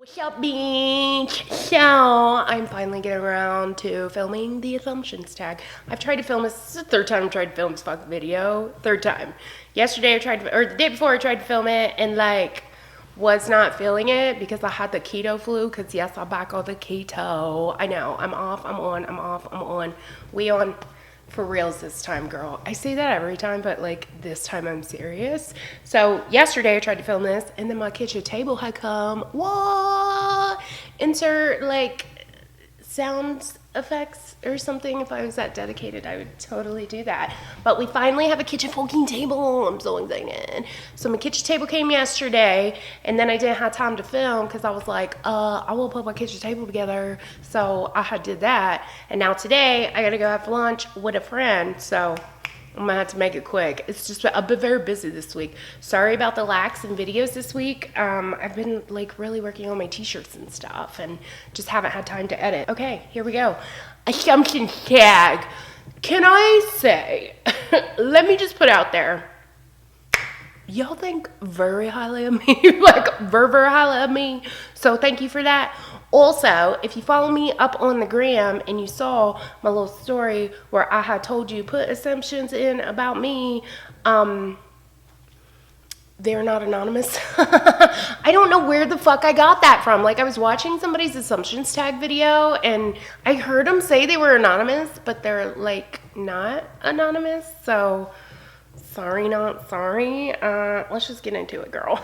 What's up, beach? So, I'm finally getting around to filming the assumptions tag. I've tried to film this. This is the third time I've tried to film this fucking video. Third time. Yesterday I tried to, or the day before I tried to film it and like was not feeling it because I had the keto flu. Because yes, I'm back on the keto. I know. I'm off. I'm on. I'm off. I'm on. We on. For reals this time, girl. I say that every time, but like this time I'm serious. So yesterday I tried to film this and then my kitchen table had come. What? Insert like sound effects or something. If I was that dedicated, I would totally do that. But we finally have a kitchen fucking table. I'm so excited. So my kitchen table came yesterday and then I didn't have time to film because I was like, I will put my kitchen table together. So I did that. And now today I gotta go have lunch with a friend. So I'm gonna have to make it quick. It's just, I've been very busy this week. Sorry about the lax in videos this week. I've been like really working on my t-shirts and stuff and just haven't had time to edit. Okay, here we go. Assumption tag. Can I say, let me just put out there, y'all think very highly of me, like very highly of me. So thank you for that. Also, if you follow me up on the gram and you saw my little story where I had told you put assumptions in about me, they're not anonymous. I don't know where the fuck I got that from. Like I was watching somebody's assumptions tag video and I heard them say they were anonymous, but they're like not anonymous. So sorry, not sorry. Let's just get into it, girl.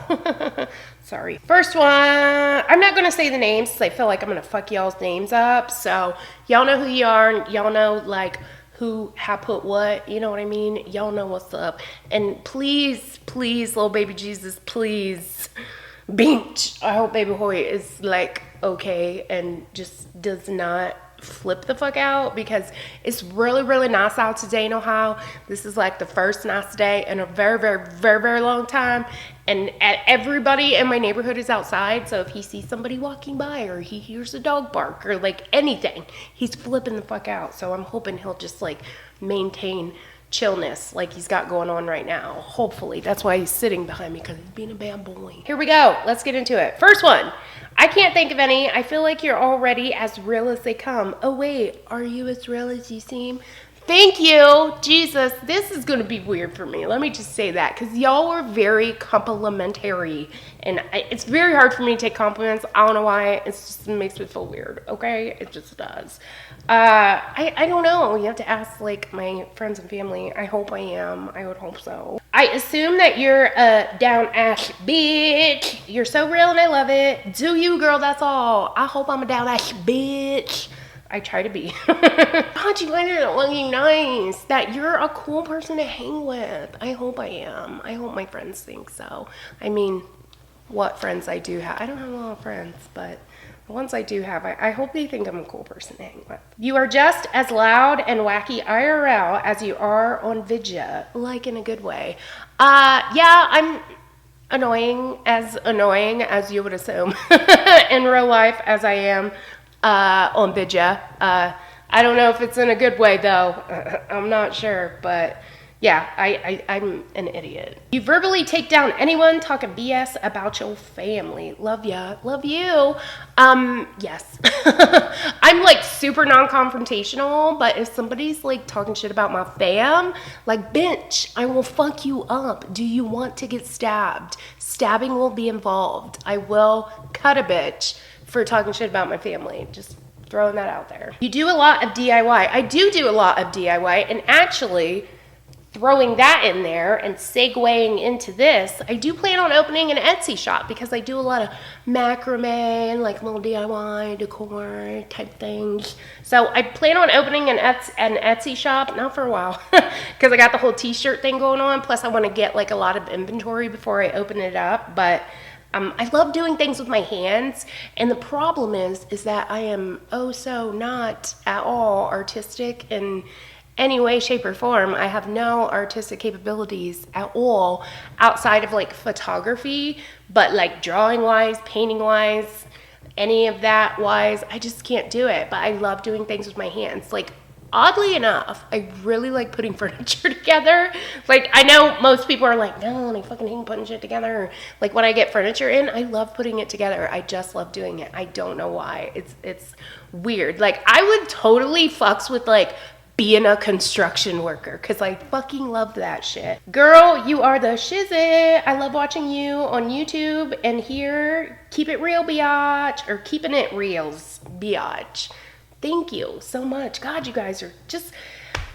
Sorry. First one, I'm not going to say the names because I feel like I'm going to fuck y'all's names up. So y'all know who you are. Y'all know like who have put what. You know what I mean? Y'all know what's up. And please, please, little baby Jesus, please, beach. I hope baby Hoy is like okay and just does not flip the fuck out because it's really, really nice out today in Ohio. This is like the first nice day in a very, very, very, very long time. And everybody in my neighborhood is outside. So if he sees somebody walking by or he hears a dog bark or like anything, he's flipping the fuck out. So I'm hoping he'll just like maintain chillness like he's got going on right now. Hopefully. That's why he's sitting behind me, because he's being a bad boy. Here we go. Let's get into it. First one. I can't think of any. I feel like you're already as real as they come. Oh wait, are you as real as you seem? Thank you, Jesus. This is going to be weird for me. Let me just say that, because y'all were very complimentary. And it's very hard for me to take compliments. I don't know why. It just makes me feel weird, okay? It just does. I don't know. You have to ask, like, my friends and family. I hope I am. I would hope so. I assume that you're a down-ass bitch. You're so real and I love it. Do you, girl? That's all. I hope I'm a down-ass bitch. I try to be. God, you guys are looking nice. That you're a cool person to hang with. I hope I am. I hope my friends think so. I mean, what friends I do have. I don't have a lot of friends, but the ones I do have, I hope they think I'm a cool person to hang with. You are just as loud and wacky IRL as you are on Vidya. Like in a good way. Yeah, I'm annoying as you would assume in real life as I am on Vidya. I don't know if it's in a good way though. I'm not sure, but yeah, I'm an idiot. You verbally take down anyone talking BS about your family. Love ya. Love you. Yes. I'm like super non-confrontational, but if somebody's like talking shit about my fam, like, bitch, I will fuck you up. Do you want to get stabbed? Stabbing will be involved. I will cut a bitch for talking shit about my family. Just throwing that out there. You do a lot of DIY. I do a lot of DIY, and actually throwing that in there and segueing into this, I do plan on opening an Etsy shop because I do a lot of macrame and like little DIY decor type things. So I plan on opening an Etsy shop, not for a while, because I got the whole t-shirt thing going on. Plus I want to get like a lot of inventory before I open it up. But I love doing things with my hands, and the problem is that I am oh so not at all artistic in any way, shape, or form. I have no artistic capabilities at all outside of like photography, but like drawing wise, painting wise, any of that wise, I just can't do it. But I love doing things with my hands. Like oddly enough, I really like putting furniture together. Like, I know most people are like, no, I fucking hate putting shit together. Like, when I get furniture in, I love putting it together. I just love doing it. I don't know why. It's weird. Like, I would totally fucks with, like, being a construction worker, because I fucking love that shit. Girl, you are the shizit. I love watching you on YouTube and here. Keep it real, biatch, or keeping it reals, biatch. Thank you so much. God, you guys are just,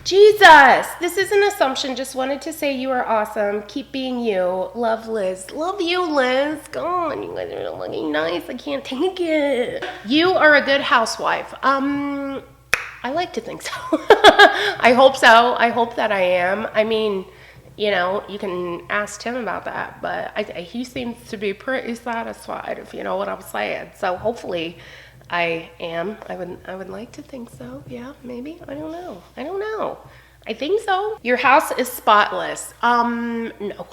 Jesus. This is an assumption. Just wanted to say you are awesome. Keep being you. Love, Liz. Love you, Liz. God, you guys are looking nice. I can't take it. You are a good housewife. I like to think so. I hope so. I hope that I am. I mean, you know, you can ask Tim about that, but he seems to be pretty satisfied, if you know what I'm saying. So hopefully I am. I would like to think so. Yeah, maybe. I don't know. I think so. Your house is spotless. No.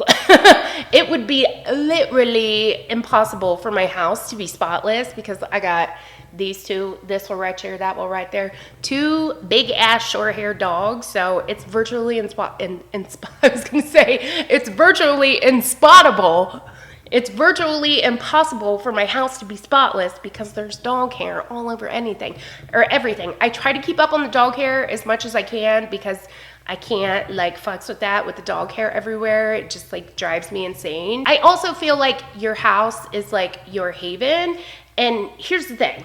It would be literally impossible for my house to be spotless because I got these two, this one right here, that one right there, two big ass short haired dogs. So it's virtually it's virtually inspottable. It's virtually impossible for my house to be spotless because there's dog hair all over anything or everything. I try to keep up on the dog hair as much as I can because I can't like fucks with that with the dog hair everywhere. It just like drives me insane. I also feel like your house is like your haven. And here's the thing.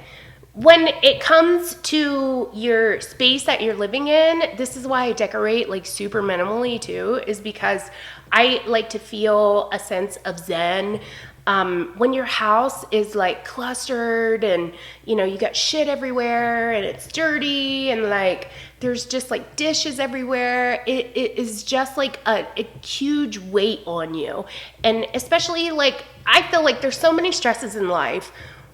When it comes to your space that you're living in, this is why I decorate like super minimally too, is because I like to feel a sense of zen. When your house is like clustered and you know you got shit everywhere and it's dirty and like there's just like dishes everywhere, it is just like a huge weight on you. And especially like I feel like there's so many stresses in life.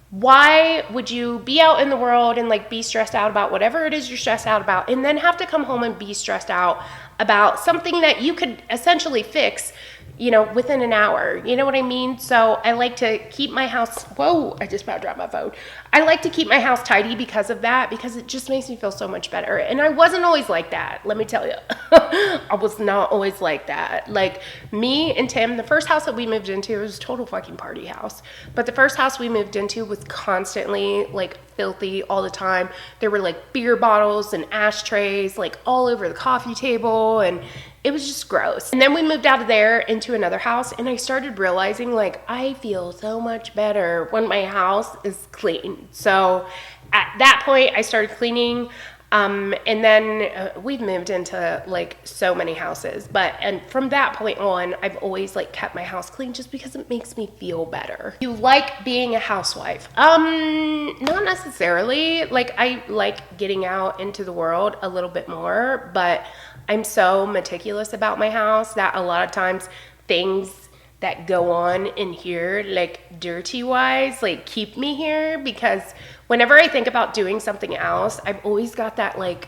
Why would you be out in the world and like be stressed out about whatever it is you're stressed out about and then have to come home and be stressed out about something that you could essentially fix, you know, within an hour? You know what I mean? So I like to keep my house, whoa, I just about dropped my phone. I like to keep my house tidy because of that, because it just makes me feel so much better. And I wasn't always like that, let me tell you. I was not always like that. Like me and Tim, the first house that we moved into was a total fucking party house. But the first house we moved into was constantly like filthy all the time. There were like beer bottles and ashtrays like all over the coffee table, and it was just gross. And then we moved out of there into another house, and I started realizing like I feel so much better when my house is clean. So at that point I started cleaning. And then we've moved into like so many houses, and from that point on, I've always like kept my house clean just because it makes me feel better. You like being a housewife? Not necessarily. Like I like getting out into the world a little bit more, but I'm so meticulous about my house that a lot of times things that go on in here, like dirty wise, like keep me here, because whenever I think about doing something else, I've always got that like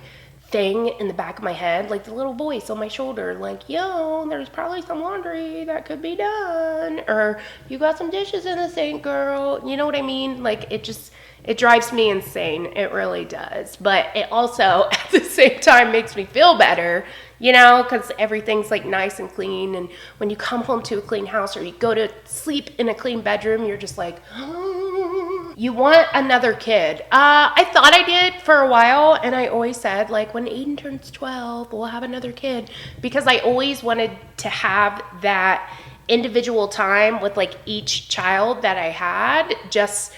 thing in the back of my head, like the little voice on my shoulder, like, yo, there's probably some laundry that could be done, or you got some dishes in the sink, girl. You know what I mean? Like it drives me insane. It really does. But it also at the same time makes me feel better, you know, because everything's like nice and clean. And when you come home to a clean house or you go to sleep in a clean bedroom, you're just like, oh. You want another kid. I thought I did for a while, and I always said like when Aiden turns 12, we'll have another kid, because I always wanted to have that individual time with like each child that I had, just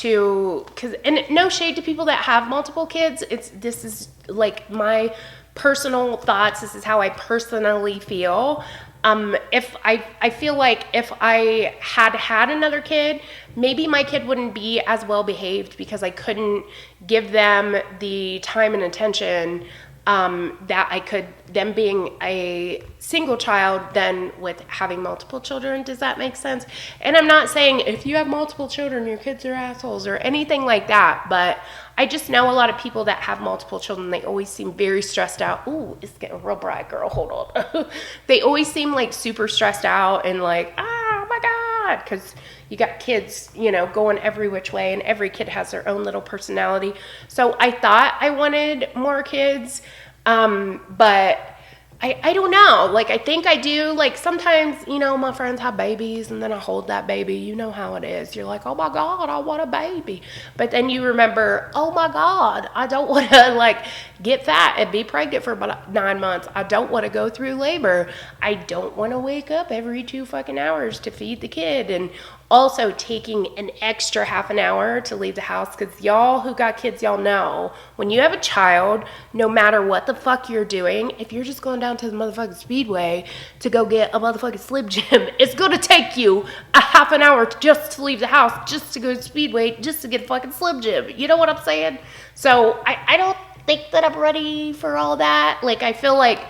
and no shade to people that have multiple kids. This is like my personal thoughts. This is how I personally feel. If I feel like if I had another kid, maybe my kid wouldn't be as well behaved because I couldn't give them the time and attention that I could, them being a single child than with having multiple children. Does that make sense? And I'm not saying if you have multiple children, your kids are assholes or anything like that, but I just know a lot of people that have multiple children. They always seem very stressed out. Ooh, it's getting real bright, girl. Hold on. They always seem like super stressed out and like, oh my God, because you got kids, you know, going every which way, and every kid has their own little personality. So I thought I wanted more kids. But I don't know. Like, I think I do. Like, sometimes, you know, my friends have babies and then I hold that baby. You know how it is. You're like, oh my God, I want a baby. But then you remember, oh my God, I don't want to, like, get fat and be pregnant for about 9 months. I don't want to go through labor. I don't want to wake up every 2 fucking hours to feed the kid. And also taking an extra half an hour to leave the house, because y'all who got kids, y'all know when you have a child, no matter what the fuck you're doing, if you're just going down to the motherfucking Speedway to go get a motherfucking Slim Jim, it's gonna take you a half an hour just to leave the house, just to go to Speedway, just to get a fucking Slim Jim. You know what I'm saying? So I don't think that I'm ready for all that. Like, I feel like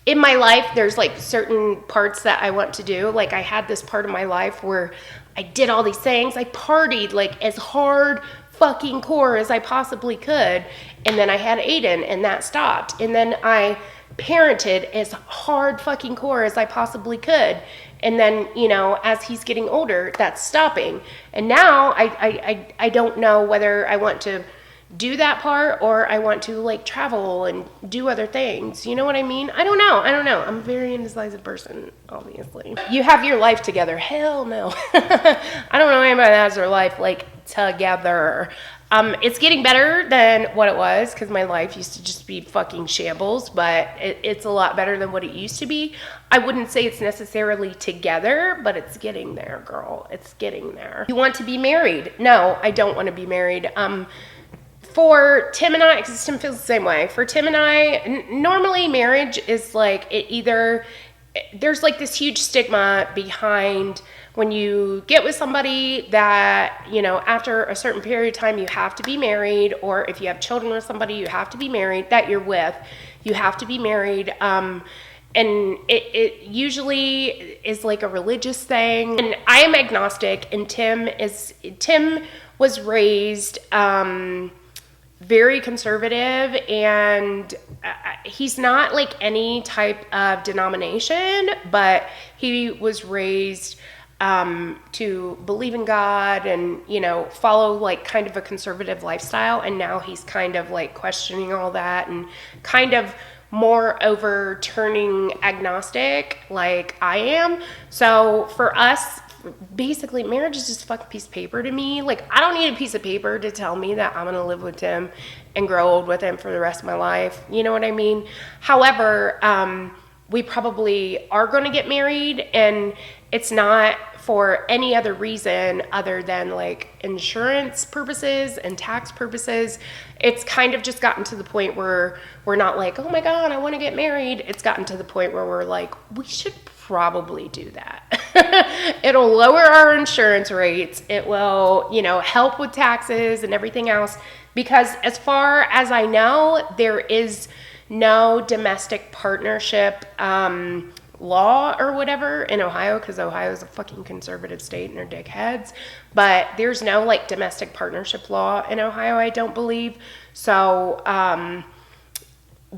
in my life, there's like certain parts that I want to do. Like, I had this part of my life where I did all these things. I partied like as hard fucking core as I possibly could. And then I had Aiden and that stopped. And then I parented as hard fucking core as I possibly could. And then, you know, as he's getting older, that's stopping. And now I don't know whether I want to do that part or I want to like travel and do other things. You know what I mean? I don't know. I'm a very indecisive person, obviously. You have your life together. Hell no. I don't know anybody that has their life like together. It's getting better than what it was, because my life used to just be fucking shambles, but it's a lot better than what it used to be. I wouldn't say it's necessarily together, but it's getting there, girl. It's getting there. You want to be married? No, I don't want to be married. For Tim and I, because Tim feels the same way. For Tim and I, normally marriage is like there's like this huge stigma behind when you get with somebody that, you know, after a certain period of time, you have to be married, or if you have children with somebody, you have to be married, that you're with, you have to be married. And it usually is like a religious thing. And I am agnostic, and Tim was raised, very conservative, and he's not like any type of denomination, but he was raised to believe in God and, you know, follow like kind of a conservative lifestyle. And now he's kind of like questioning all that and kind of more over turning agnostic like I am. So for us, basically marriage is just a fucking piece of paper to me. Like, I don't need a piece of paper to tell me that I'm gonna live with him and grow old with him for the rest of my life. You know what I mean? However, we probably are gonna get married, and it's not for any other reason other than like insurance purposes and tax purposes. It's kind of just gotten to the point where we're not like, oh my God, I want to get married. It's gotten to the point where we're like, we should probably do that. It'll lower our insurance rates. It will, you know, help with taxes and everything else. Because as far as I know, there is no domestic partnership law or whatever in Ohio, because Ohio is a fucking conservative state and they're dickheads. But there's no like domestic partnership law in Ohio, I don't believe. So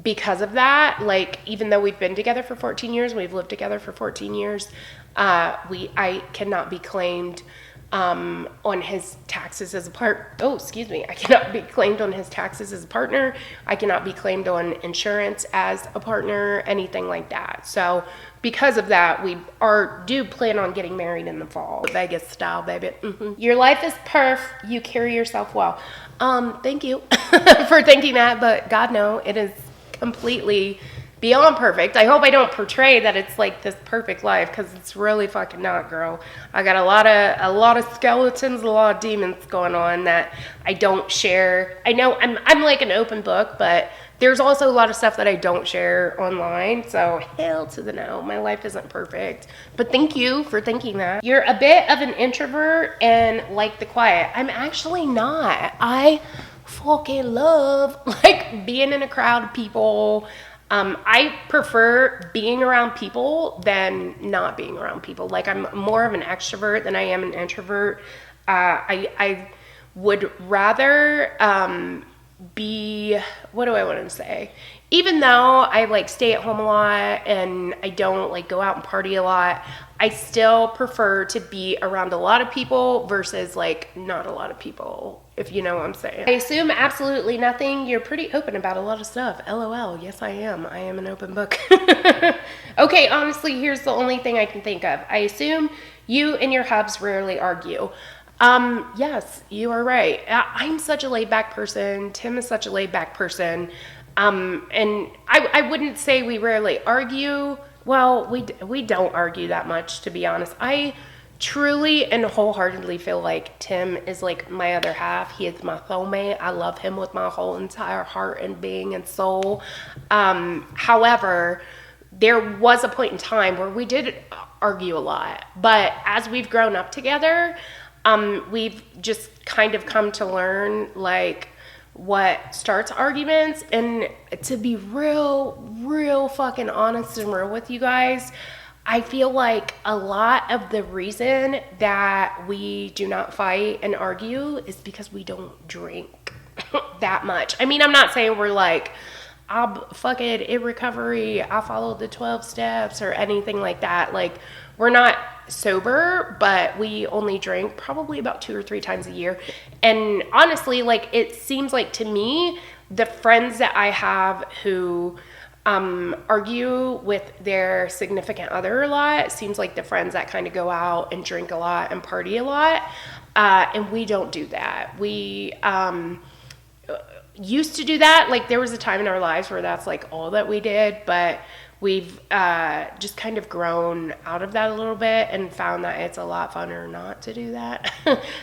because of that, like, even though we've been together for 14 years, we've lived together for 14 years, I cannot be claimed on his taxes as a I cannot be claimed on his taxes as a partner. I cannot be claimed on insurance as a partner, anything like that. So because of that, we do plan on getting married in the fall. Vegas style, baby. Mm-hmm. Your life is perf. You carry yourself well. Thank you for thinking that, but God, no, it is completely beyond perfect. I hope I don't portray that it's like this perfect life, because it's really fucking not, girl. I got a lot of skeletons, a lot of demons going on that I don't share. I know I'm like an open book, but there's also a lot of stuff that I don't share online. So hell to the no, my life isn't perfect. But thank you for thinking that. You're a bit of an introvert and like the quiet. I'm actually not. I fucking love like being in a crowd of people. I prefer being around people than not being around people. Like, I'm more of an extrovert than I am an introvert. I would rather what do I want to say? Even though I like stay at home a lot and I don't like go out and party a lot, I still prefer to be around a lot of people versus like not a lot of people, if you know what I'm saying. I assume absolutely nothing. You're pretty open about a lot of stuff. LOL. Yes, I am. I am an open book. Okay, honestly, here's the only thing I can think of. I assume you and your hubs rarely argue. Yes, you are right. I'm such a laid back person. Tim is such a laid back person. And I wouldn't say we rarely argue. Well, we don't argue that much, to be honest. I truly and wholeheartedly feel like Tim is like my other half. He is my soulmate. I love him with my whole entire heart and being and soul. However, there was a point in time where we did argue a lot, but as we've grown up together, we've just kind of come to learn like what starts arguments. And to be real fucking honest and real with you guys, I feel like a lot of the reason that we do not fight and argue is because we don't drink that much. I mean, I'm not saying we're like, I'll fuck it in recovery, I followed the 12 steps or anything like that. Like, we're not sober, but we only drink probably about 2 or 3 times a year. And honestly, like, it seems like to me, the friends that I have who argue with their significant other a lot, seems like the friends that kind of go out and drink a lot and party a lot. And we don't do that. We used to do that. Like, there was a time in our lives where that's like all that we did, but we've just kind of grown out of that a little bit and found that it's a lot funner not to do that.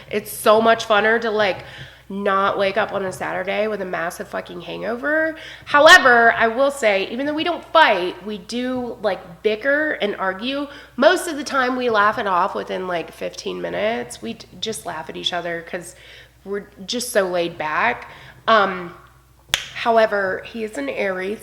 It's so much funner to like not wake up on a Saturday with a massive fucking hangover. However, I will say, even though we don't fight, we do like bicker and argue. Most of the time we laugh it off within like 15 minutes. We just laugh at each other because we're just so laid back. However, he is an Aries,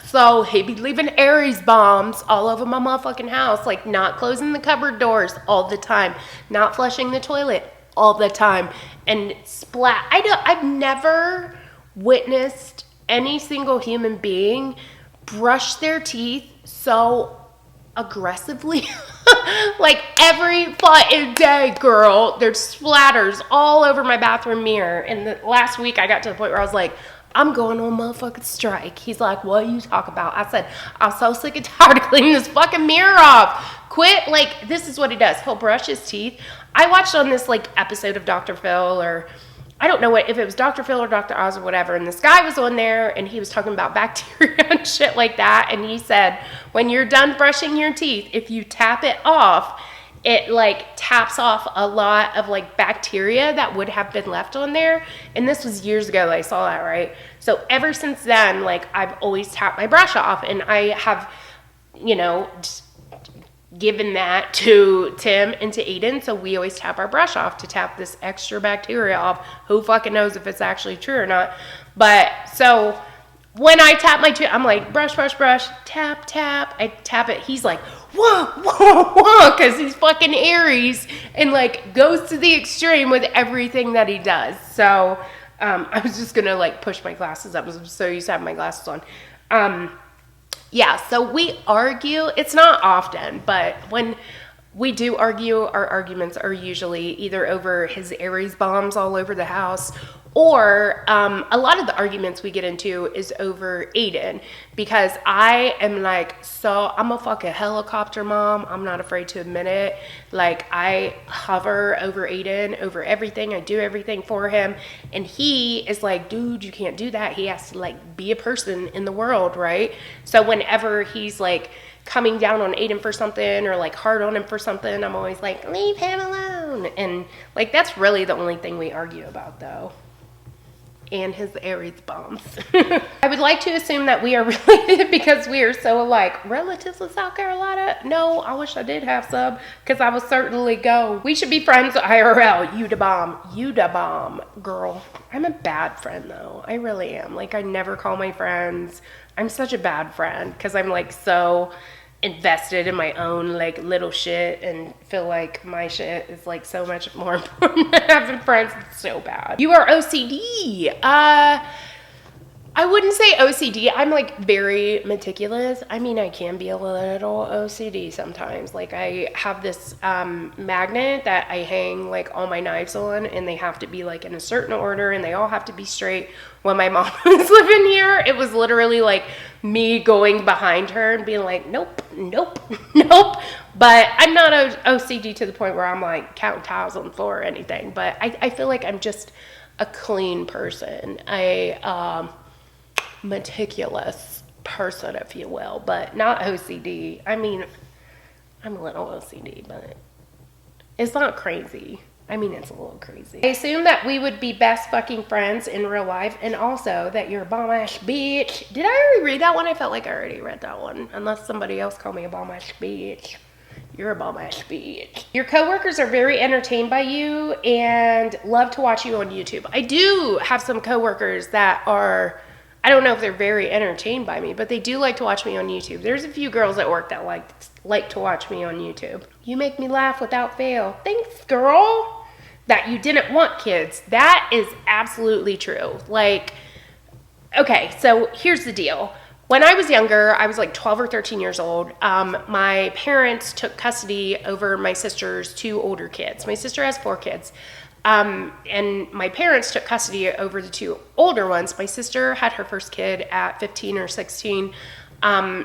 so he be leaving Aries bombs all over my motherfucking house, like not closing the cupboard doors all the time, not flushing the toilet all the time, and splat. I've never witnessed any single human being brush their teeth so aggressively. Like every fucking day, girl, there's splatters all over my bathroom mirror. And the last week I got to the point where I was like, I'm going on motherfucking strike. He's like, what you talk about? I said, I'm so sick and tired of cleaning this fucking mirror off. Quit. Like, this is what he does. He'll brush his teeth. I watched on this like episode of Dr. Phil, or I don't know what, if it was Dr. Phil or Dr. Oz or whatever, and this guy was on there and he was talking about bacteria and shit like that, and he said, when you're done brushing your teeth, if you tap it off, it like taps off a lot of like bacteria that would have been left on there. And this was years ago that I saw that, right? So ever since then, like, I've always tapped my brush off, and I have, you know, given that to Tim and to Aiden, so we always tap our brush off to tap this extra bacteria off. Who fucking knows if it's actually true or not? But so when I tap my tooth, I'm like, brush, brush, brush, tap, tap. I tap it. He's like, whoa, whoa, whoa, because he's fucking Aries and like goes to the extreme with everything that he does. So I was just gonna like push my glasses up. I'm so used to having my glasses on. Yeah, so we argue. It's not often, but when we do argue, our arguments are usually either over his Aries bombs all over the house, or a lot of the arguments we get into is over Aiden, because I am like, so I'm a fucking helicopter mom. I'm not afraid to admit it. Like, I hover over Aiden, over everything. I do everything for him. And he is like, dude, you can't do that. He has to like be a person in the world, right? So whenever he's like coming down on Aiden for something, or like hard on him for something, I'm always like, leave him alone. And like, that's really the only thing we argue about, though. And his Aries bombs. I would like to assume that we are related because we are so alike. Relatives of South Carolina? No, I wish I did have some, because I would certainly go. We should be friends IRL. You da bomb. You da bomb, girl. I'm a bad friend, though. I really am. Like, I never call my friends. I'm such a bad friend because I'm like so invested in my own like little shit and feel like my shit is like so much more important than having friends. It's so bad. You are OCD. I wouldn't say OCD. I'm like very meticulous. I mean, I can be a little OCD sometimes. Like I have this magnet that I hang like all my knives on, and they have to be like in a certain order, and they all have to be straight. When my mom was living here, it was literally like me going behind her and being like, nope, nope, nope. But I'm not OCD to the point where I'm like counting tiles on the floor or anything. But I feel like I'm just a clean person. Meticulous person, if you will, but not OCD. I mean, I'm a little OCD, but it's not crazy. I mean, it's a little crazy. I assume that we would be best fucking friends in real life, and also that you're a bomb-ass bitch. Did I already read that one? I felt like I already read that one, unless somebody else called me a bomb-ass bitch. You're a bomb-ass bitch. Your coworkers are very entertained by you and love to watch you on YouTube. I do have some coworkers that are, I don't know if they're very entertained by me, but they do like to watch me on YouTube. There's a few girls at work that like to watch me on YouTube. You make me laugh without fail. Thanks, girl. That you didn't want kids. That is absolutely true. Like, okay, so here's the deal. When I was younger, I was like 12 or 13 years old. My parents took custody over my sister's 2 older kids. My sister has 4 kids. And my parents took custody over the 2 older ones. My sister had her first kid at 15 or 16.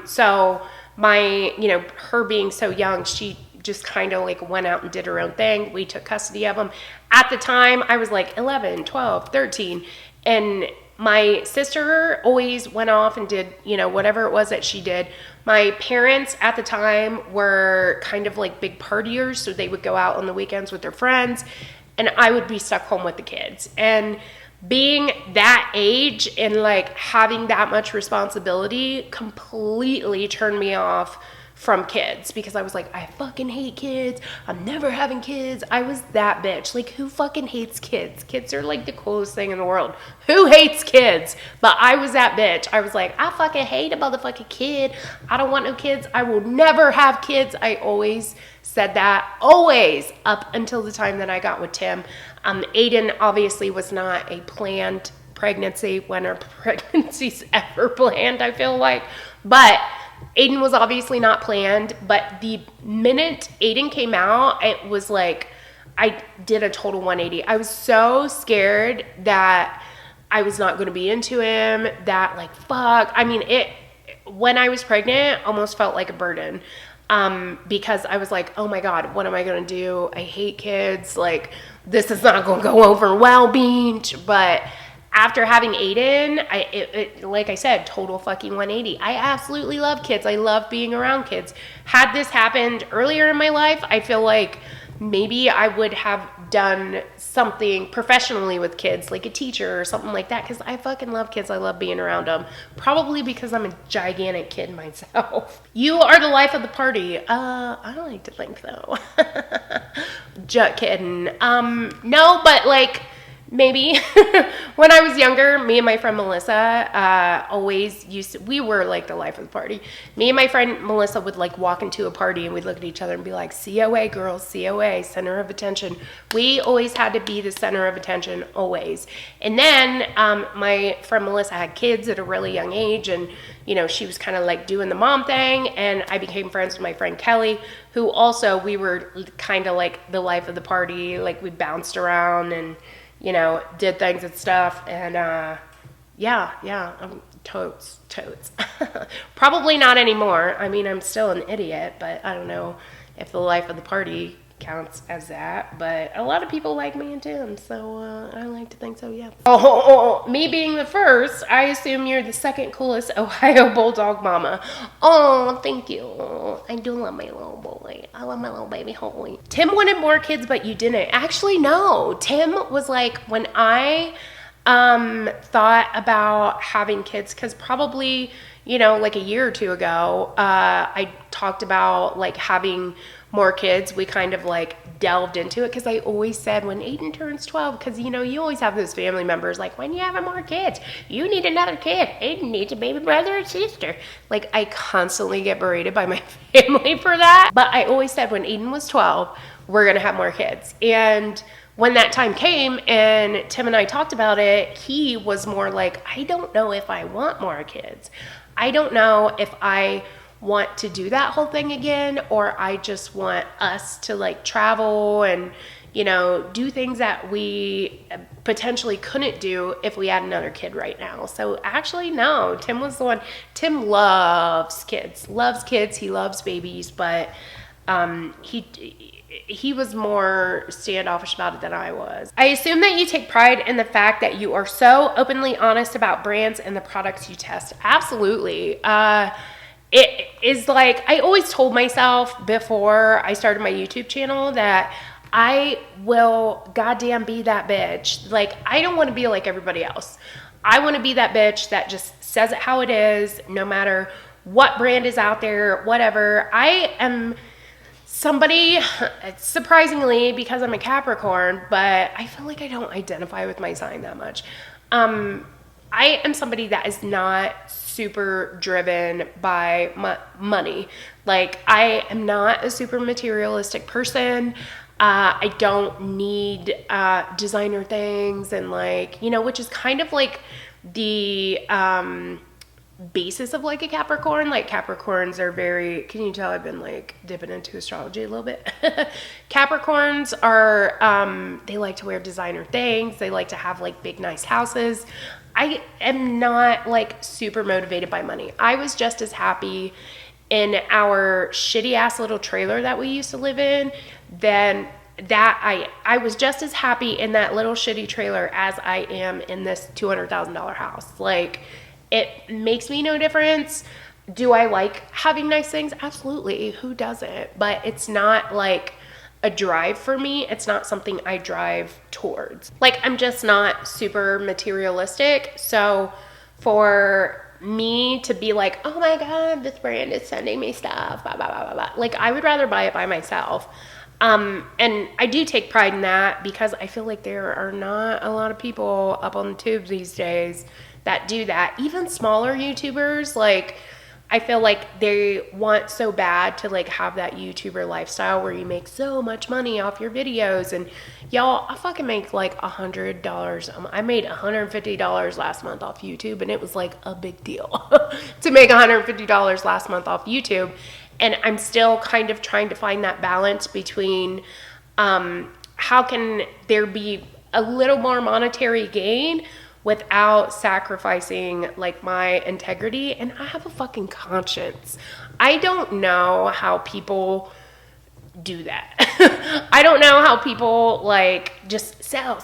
So her being so young, she just kind of like went out and did her own thing. We took custody of them. At the time, I was like 11, 12, 13. And my sister always went off and did, whatever it was that she did. My parents at the time were kind of like big partiers. So they would go out on the weekends with their friends. And I would be stuck home with the kids. And being that age and like having that much responsibility completely turned me off from kids, because I was like, I fucking hate kids. I'm never having kids. I was that bitch. Like, who fucking hates kids? Kids are like the coolest thing in the world. Who hates kids? But I was that bitch. I was like, I fucking hate a motherfucking kid. I don't want no kids. I will never have kids. I always said that, always, up until the time that I got with Tim. Aiden obviously was not a planned pregnancy. When are pregnancies ever planned, I feel like. But Aiden was obviously not planned. But the minute Aiden came out, it was like I did a total 180. I was so scared that I was not going to be into him, that like, fuck. I mean, when I was pregnant, almost felt like a burden. Because I was like, oh my God, what am I going to do? I hate kids. Like, this is not going to go over well, Beach. But after having Aiden, like I said, total fucking 180. I absolutely love kids. I love being around kids. Had this happened earlier in my life, I feel like maybe I would have done something professionally with kids, like a teacher or something like that, because I fucking love kids. I love being around them. Probably because I'm a gigantic kid myself. You are the life of the party. I don't like to think so. Just kidding. No, but like, maybe when I was younger, me and my friend Melissa we were like the life of the party. Me and my friend Melissa would like walk into a party and we'd look at each other and be like, COA girls, COA, center of attention. We always had to be the center of attention, always. And then my friend Melissa had kids at a really young age, and she was kind of like doing the mom thing, and I became friends with my friend Kelly, who also, we were kind of like the life of the party. Like, we bounced around and did things and stuff. And, I'm totes. Probably not anymore. I mean, I'm still an idiot, but I don't know if the life of the party counts as that. But a lot of people like me and Tim, so I like to think so, yeah. Me being the first, I assume you're the second coolest Ohio Bulldog mama. Oh, thank you. I do love my little boy. I love my little baby Holly. Tim wanted more kids, but you didn't. Actually, no. Tim was like, when I thought about having kids, because probably, like a year or two ago, I talked about like having more kids, we kind of like delved into it, because I always said when Aiden turns 12, because you know, you always have those family members like, when you have more kids, you need another kid. Aiden needs a baby brother or sister. Like, I constantly get berated by my family for that. But I always said when Aiden was 12, we're gonna have more kids. And when that time came and Tim and I talked about it, he was more like, I don't know if I want more kids. I don't know if I want to do that whole thing again, or I just want us to like travel and, you know, do things that we potentially couldn't do if we had another kid right now. So actually, no, Tim was the one. Tim loves kids, he loves babies, but he was more standoffish about it than I was. I assume that you take pride in the fact that you are so openly honest about brands and the products you test. Absolutely. It is like, I always told myself before I started my YouTube channel that I will goddamn be that bitch. Like, I don't want to be like everybody else. I want to be that bitch that just says it how it is, no matter what brand is out there, whatever. I am somebody, surprisingly, because I'm a Capricorn, but I feel like I don't identify with my sign that much. I am somebody that is not super driven by money. Like, I am not a super materialistic person. I don't need designer things, and like, you know, which is kind of like the basis of like a Capricorn. Like, Capricorns are very, can you tell I've been like dipping into astrology a little bit? Capricorns are they like to wear designer things, they like to have like big nice houses. I am not like super motivated by money. I was just as happy in our shitty ass little trailer that we used to live in, then that I was just as happy in that little shitty trailer as I am in this $200,000 house. Like, it makes me no difference. Do I like having nice things? Absolutely. Who doesn't? But it's not like a drive for me. It's not something I drive towards. Like, I'm just not super materialistic. So for me to be like, oh my God, this brand is sending me stuff, blah, blah, blah, blah, blah. Like, I would rather buy it by myself. And I do take pride in that, because I feel like there are not a lot of people up on the tubes these days that do that. Even smaller YouTubers, like, I feel like they want so bad to like have that YouTuber lifestyle where you make so much money off your videos. And y'all, I fucking make like $100. I made $150 last month off YouTube, and it was like a big deal to make $150 last month off YouTube. And I'm still kind of trying to find that balance between how can there be a little more monetary gain without sacrificing like my integrity. And I have a fucking conscience. I don't know how people do that. I don't know how people like just sell.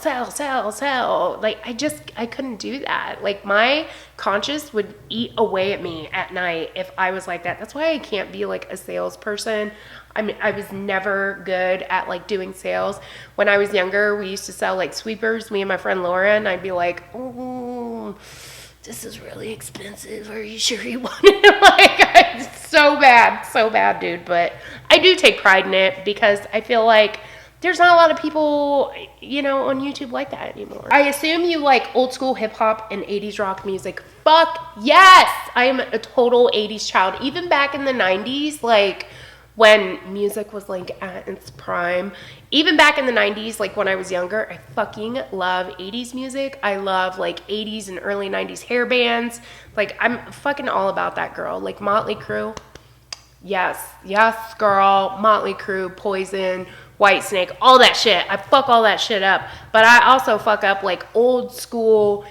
Like, I couldn't do that. Like, my conscience would eat away at me at night if I was like that. That's why I can't be like a salesperson. I mean, I was never good at like doing sales. When I was younger, we used to sell like sweepers, me and my friend Laura, and I'd be like, oh, this is really expensive. Are you sure you want it? Like, so bad, dude. But I do take pride in it, because I feel like there's not a lot of people, you know, on YouTube like that anymore. I assume you like old school hip hop and 80s rock music. Fuck yes! I am a total 80s child. Even back in the 90s, like, when music was like at its prime. Even back in the 90s, like when I was younger, I fucking love 80s music. I love like 80s and early 90s hair bands. Like, I'm fucking all about that, girl. Like, Motley Crue. Yes, girl. Motley Crue, Poison, Whitesnake, all that shit. I fuck all that shit up. But I also fuck up like old school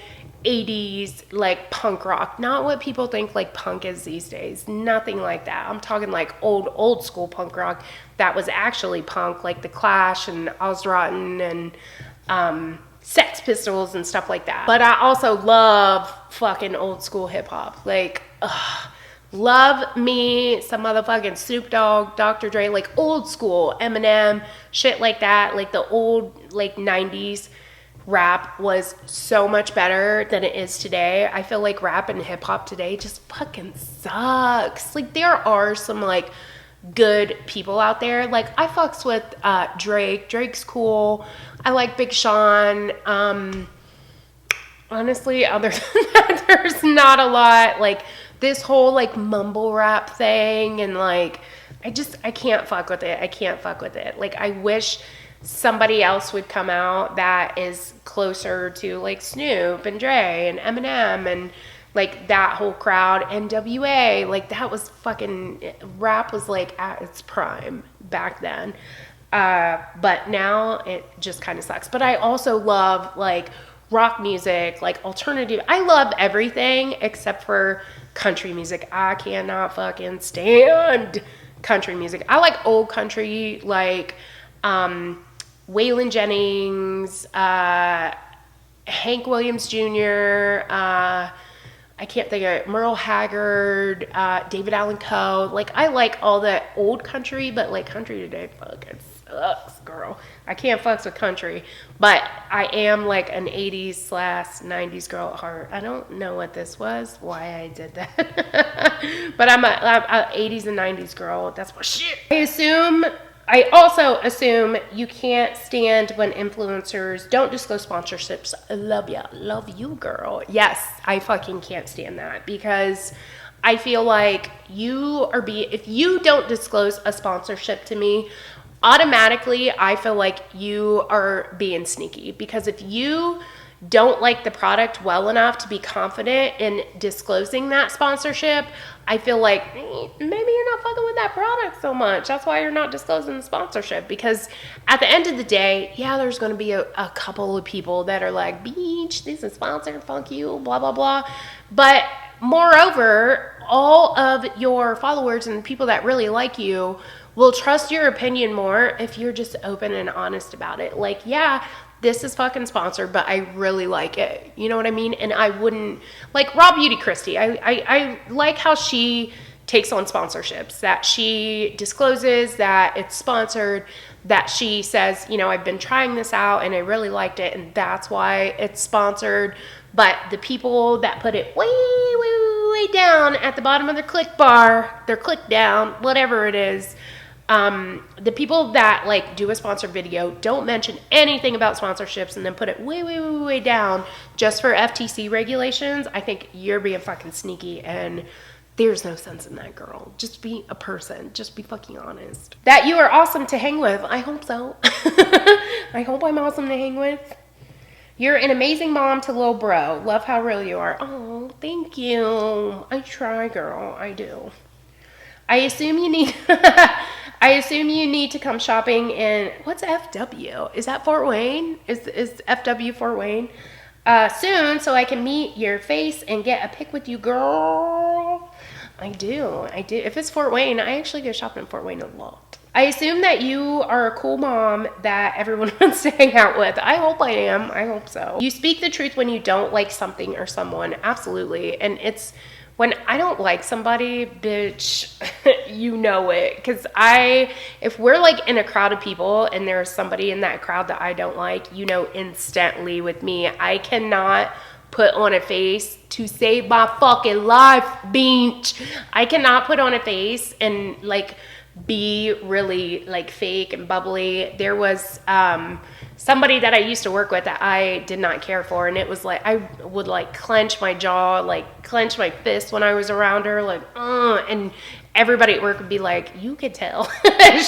80s like punk rock. Not what people think like punk is these days. Nothing like that. I'm talking like old school punk rock that was actually punk, like The Clash and Ozrotten and Sex Pistols and stuff like that. But I also love fucking old school hip hop. Like, love me some motherfucking Snoop Dogg, Dr. Dre, like old school Eminem, shit like that. Like the old like 90s rap was so much better than it is today. I feel like rap and hip hop today just fucking sucks. Like, there are some like good people out there. Like, I fucks with Drake. Drake's cool. I like Big Sean. Honestly, other than that, there's not a lot. Like, this whole, like, mumble rap thing, and, like, I can't fuck with it. I can't fuck with it. Like, I wish somebody else would come out that is closer to, like, Snoop and Dre and Eminem and, like, that whole crowd. NWA, like, that was fucking, rap was, like, at its prime back then. But now it just kind of sucks. But I also love, like, rock music, like alternative. I love everything except for country music. I cannot fucking stand country music. I like old country, like Waylon Jennings, Hank Williams Jr., I can't think of it, Merle Haggard, David Allan Coe. Like, I like all the old country, but like country today fucking sucks, girl. I can't fucks with country, but I am like an 80s/90s girl at heart. I don't know what this was, why I did that, but I'm a 80s and 90s girl. That's my shit. I also assume you can't stand when influencers don't disclose sponsorships. I love ya. Love you, girl. Yes, I fucking can't stand that, because I feel like if you don't disclose a sponsorship to me, automatically I feel like you are being sneaky. Because if you don't like the product well enough to be confident in disclosing that sponsorship, I feel like maybe you're not fucking with that product so much. That's why you're not disclosing the sponsorship. Because at the end of the day, yeah, there's going to be a couple of people that are like, "Beach, this is sponsored, fuck you, blah, blah, blah." But moreover, all of your followers and people that really like you will trust your opinion more if you're just open and honest about it. Like, yeah, this is fucking sponsored, but I really like it. You know what I mean? And I wouldn't, like Raw Beauty Christie, I like how she takes on sponsorships, that she discloses that it's sponsored, that she says, you know, I've been trying this out and I really liked it, and that's why it's sponsored. But the people that put it way down at the bottom of their click bar, their click down, whatever it is, the people that like do a sponsored video don't mention anything about sponsorships and then put it way down just for FTC regulations. I think you're being fucking sneaky, and there's no sense in that, girl. Just be a person. Just be fucking honest. That you are awesome to hang with. I hope so. I hope I'm awesome to hang with. You're an amazing mom to little bro. Love how real you are. Oh, thank you. I try, girl. I do. I assume you need to come shopping in, what's FW? Is that Fort Wayne? Is FW Fort Wayne? Soon, so I can meet your face and get a pic with you, girl. I do. If it's Fort Wayne, I actually go shopping in Fort Wayne a lot. I assume that you are a cool mom that everyone wants to hang out with. I hope I am. I hope so. You speak the truth when you don't like something or someone. Absolutely. And it's when I don't like somebody, bitch, you know it. Because if we're like in a crowd of people and there's somebody in that crowd that I don't like, you know instantly with me. I cannot put on a face to save my fucking life, bitch. I cannot put on a face and like be really like fake and bubbly. There was somebody that I used to work with that I did not care for, and it was like I would like clench my jaw, like clench my fist when I was around her, like and everybody at work would be like, you could tell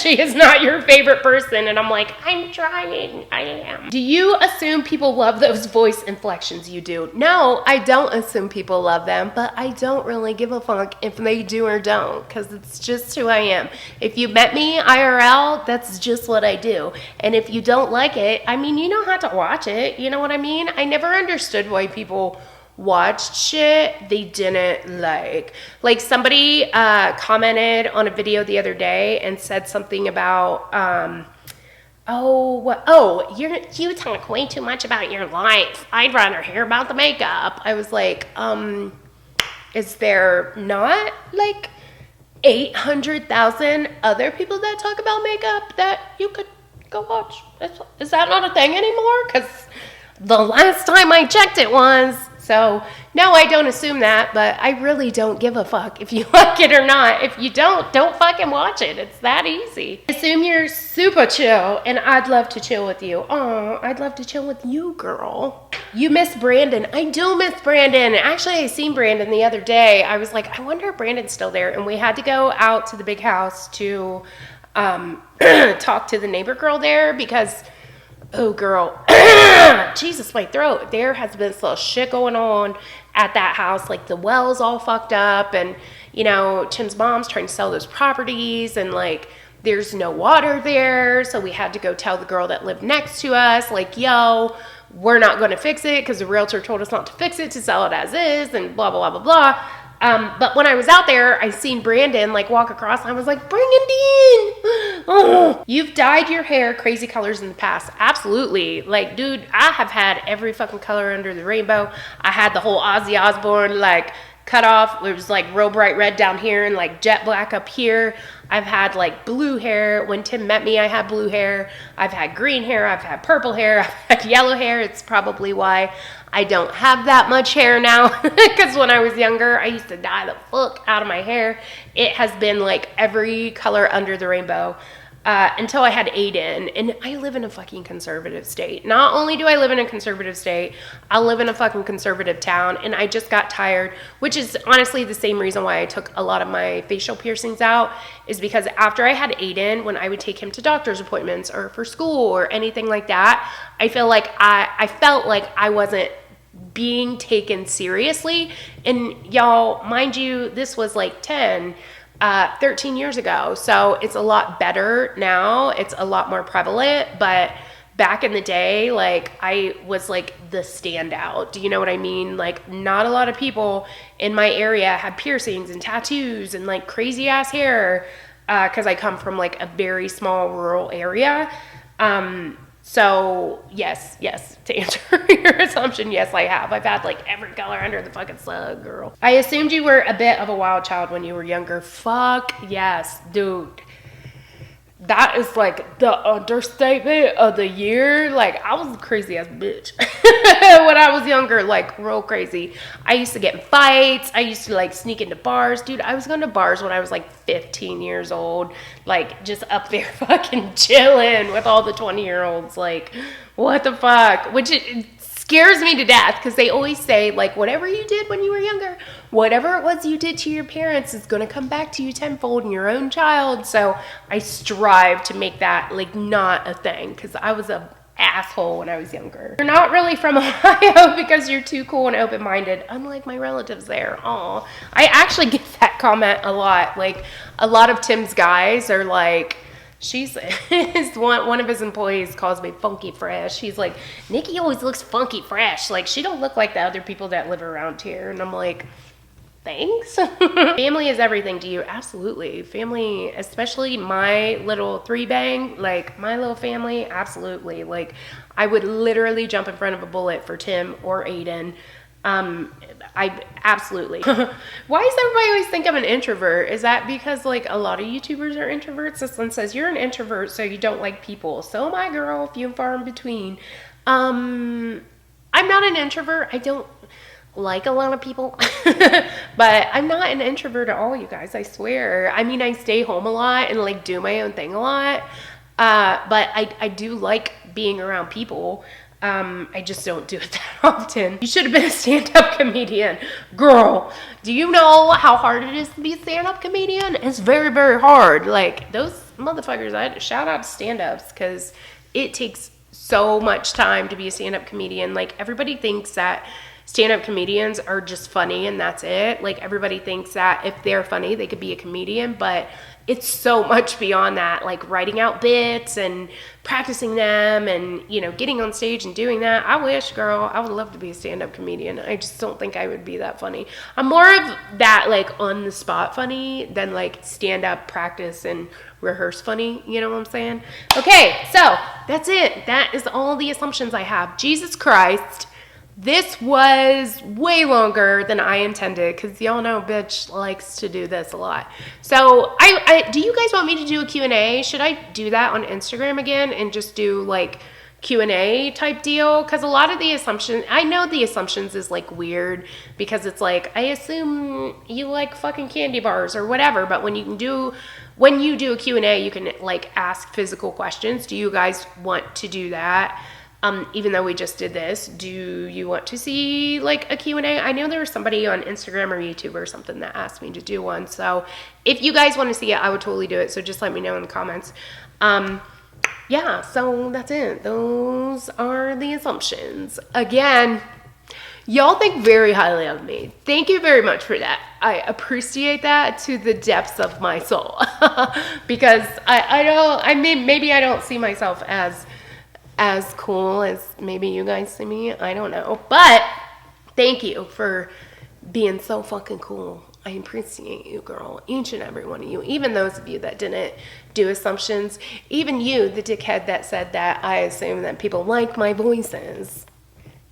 she is not your favorite person. And I'm like, I'm trying. I am. Do you assume people love those voice inflections you do? No, I don't assume people love them, but I don't really give a fuck if they do or don't, because it's just who I am. If you met me IRL, that's just what I do. And if you don't like it, I mean, you don't have to watch it. You know what I mean? I never understood why people watched shit they didn't like. Like somebody commented on a video the other day and said something about you talk way too much about your life. I'd rather hear about the makeup. I was like, is there not like 800,000 other people that talk about makeup that you could go watch? Is that not a thing anymore? Because the last time I checked it was. So, no, I don't assume that, but I really don't give a fuck if you like it or not. If you don't fucking watch it. It's that easy. Assume you're super chill, and I'd love to chill with you. Oh, I'd love to chill with you, girl. You miss Brandon. I do miss Brandon. Actually, I seen Brandon the other day. I was like, I wonder if Brandon's still there. And we had to go out to the big house to talk to the neighbor girl there because, oh girl, Jesus, my throat. There has been some shit going on at that house. Like the well's all fucked up, and you know, Tim's mom's trying to sell those properties, and like there's no water there. So we had to go tell the girl that lived next to us, like, yo, we're not going to fix it because the realtor told us not to fix it, to sell it as is, and blah, blah, blah, blah, blah. But when I was out there, I seen Brandon like walk across, and I was like, Brandon! Oh, you've dyed your hair crazy colors in the past. Absolutely. Like, dude, I have had every fucking color under the rainbow. I had the whole Ozzy Osbourne like cut off. It was like real bright red down here and like jet black up here. I've had like blue hair. When Tim met me, I had blue hair. I've had green hair. I've had purple hair. I've had yellow hair. It's probably why I don't have that much hair now, because when I was younger, I used to dye the fuck out of my hair. It has been like every color under the rainbow until I had Aiden, and I live in a fucking conservative state. Not only do I live in a conservative state, I live in a fucking conservative town, and I just got tired, which is honestly the same reason why I took a lot of my facial piercings out, is because after I had Aiden, when I would take him to doctor's appointments or for school or anything like that, I felt like I wasn't being taken seriously. And y'all, mind you, this was like 13 years ago. So it's a lot better now. It's a lot more prevalent. But back in the day, like I was like the standout. Do you know what I mean? Like not a lot of people in my area had piercings and tattoos and like crazy ass hair. Cause I come from like a very small rural area. So yes, to answer your assumption, yes, I have. I've had like every color under the fucking sun, girl. I assumed you were a bit of a wild child when you were younger. Fuck yes, dude. That is like the understatement of the year. Like I was a crazy ass bitch when I was younger, like real crazy. I used to get in fights. I used to like sneak into bars. Dude, I was going to bars when I was like 15 years old, like just up there fucking chilling with all the 20-year-olds. Like what the fuck? Which it scares me to death, because they always say like whatever you did when you were younger, whatever it was you did to your parents is going to come back to you tenfold in your own child. So I strive to make that like not a thing, because I was a asshole when I was younger. You're not really from Ohio because you're too cool and open-minded, unlike my relatives there. Aw, I actually get that comment a lot. Like a lot of Tim's guys are like, one of his employees calls me funky fresh. He's like, Nikki always looks funky fresh. Like she don't look like the other people that live around here. And I'm like, thanks. Family is everything to you. Absolutely. Family, especially my little three bang, like my little family. Absolutely. Like I would literally jump in front of a bullet for Tim or Aiden. I absolutely. Why does everybody always think I'm an introvert? Is that because like a lot of YouTubers are introverts? This one says you're an introvert, so you don't like people. So my girl, few and far in between. I'm not an introvert. I don't like a lot of people, but I'm not an introvert at all, you guys. I swear. I mean, I stay home a lot and like do my own thing a lot. But I do like being around people. I just don't do it that often. You should have been a stand-up comedian. Girl, do you know how hard it is to be a stand-up comedian? It's very, very hard. Like, those motherfuckers, I shout out to stand-ups, because it takes so much time to be a stand-up comedian. Like, everybody thinks that stand-up comedians are just funny and that's it. Like, everybody thinks that if they're funny, they could be a comedian, but it's so much beyond that, like writing out bits and practicing them and, you know, getting on stage and doing that. I wish, girl, I would love to be a stand-up comedian. I just don't think I would be that funny. I'm more of that, like, on-the-spot funny than, like, stand-up practice and rehearse funny. You know what I'm saying? Okay, so that's it. That is all the assumptions I have. Jesus Christ. This was way longer than I intended, because y'all know bitch likes to do this a lot. So do you guys want me to do a Q&A? Should I do that on Instagram again and just do like Q&A type deal, because a lot of the assumptions, I know the assumptions is like weird because it's like, I assume you like fucking candy bars or whatever, but when you do a Q&A, you can like ask physical questions. Do you guys want to do that? Even though we just did this, do you want to see like a Q&A? I know there was somebody on Instagram or YouTube or something that asked me to do one. So if you guys want to see it, I would totally do it. So just let me know in the comments. Yeah, so that's it. Those are the assumptions. Again, y'all think very highly of me. Thank you very much for that. I appreciate that to the depths of my soul. Because maybe I don't see myself as cool as maybe you guys see me. I don't know. But thank you for being so fucking cool. I appreciate you, girl. Each and every one of you. Even those of you that didn't do assumptions. Even you, the dickhead that said that I assume that people like my voices.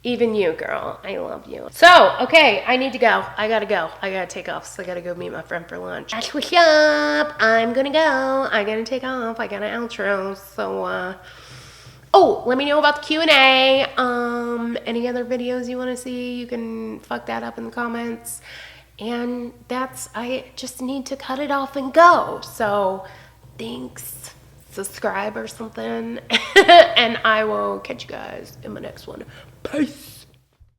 Even you, girl. I love you. So, okay, I need to go. I gotta go. I gotta take off. So I gotta go meet my friend for lunch. That's what's up. I'm gonna go. I gotta take off. I got an outro. So, oh, let me know about the Q&A. Any other videos you want to see, you can fuck that up in the comments. And I just need to cut it off and go. So, thanks. Subscribe or something. And I will catch you guys in my next one. Peace.